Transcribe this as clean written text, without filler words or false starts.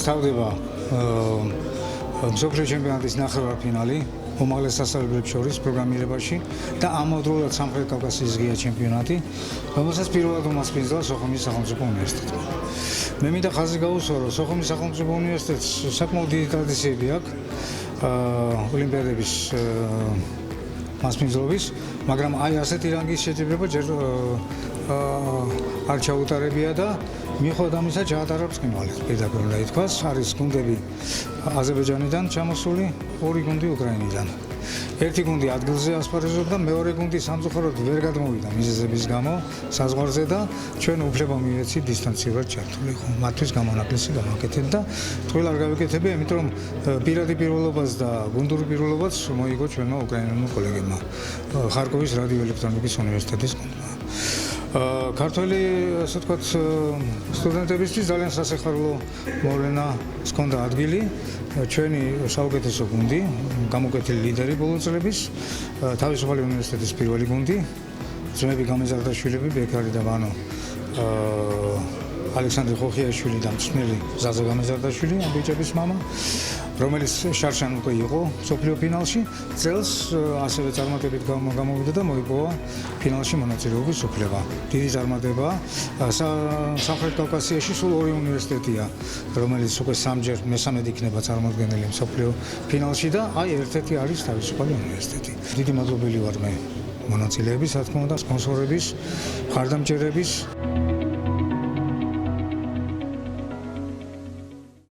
თავდება მსოფლიო ჩემპიონატის ნახევარფინალი უმაღლეს სასწავლებლებს შორის პროგრამირებაში და ამავდროულად სამხრეთ კავკასიის ღია ჩემპიონატი, რომელსაც პირველად უმასპინძლა სოხუმის სახელმწიფო უნივერსიტეტი. მე მინდა ხაზი გაუსვა, რომ სოხუმის სახელმწიფო უნივერსიტეტს საკმაოდ დიდი ტრადიციები აქვს ოლიმპიადების მასპინძლობის, მაგრამ აი ასეთი რანგის შეჯიბრება ჯერ არ ჩაუტარებია და მიუხედავად ამისა ჩაატარებს ყინვალი. პირდაპირ უნდა ითქვას, არის გუნდები აზერბაიჯანიდან ჩამოსული, ორი გუნდი უკრაინიდან. ერთი გუნდი ადგილზე ასპარეზობდა, მეორე გუნდი სამწუხაროდ ვერ გადმოვიდა მიზეზების გამო საზღვარზე და ჩვენ უფლება მივეცით დისტანციურად ჩართული ხო. მათთვის გამონაკლისი გამაკეთეთ და თქო არ გავიკეთებია, იმიტომ რომ პირადი პირველობას და გუნდური პირველობაც მოიგო ჩვენმა უკრაინულმა კოლეგებმა ხარკოვის რადიოელექტრონიკის უნივერსიტეტის გუნდმა. ქართველი, ასე ვთქვათ, სტუდენტებისთვის ძალიან სასიხარულო მოვლენას ჰქონდა ადგილი. ჩვენი საუკეთესო გუნდი, გამოკეთილი ლიდერი ბოლო წლების, თავისუფალი უნივერსიტეტის პირველი გუნდი, ძმები გამეზარდაშვილები, ბექარი და ვანო ალექსანდრე ხოხიაშვილი და მწვრთნელი ზაზა გამეზარდაშვილი, ამ ბიჭების მამა, რომელიც შარშან უკვე იყო მსოფლიო ფინალში, წელს ასევე წარმატებით გამოვიდა და მოიპოვა ფინალში მონაწილეობის უფლება. დიდი წარმატებაა. სამხრეთ კავკასიაში სულ ორი უნივერსიტეტია, რომელიც უკვე სამჯერ მესამედ იქნება წარმოდგენილი მსოფლიო ფინალში და აი ერთ-ერთი არის თავისუფალი უნივერსიტეტი. დიდი მადლობელი ვარ მე მონაწილეების, რა თქმა უნდა, სპონსორების, მხარდამჭერების.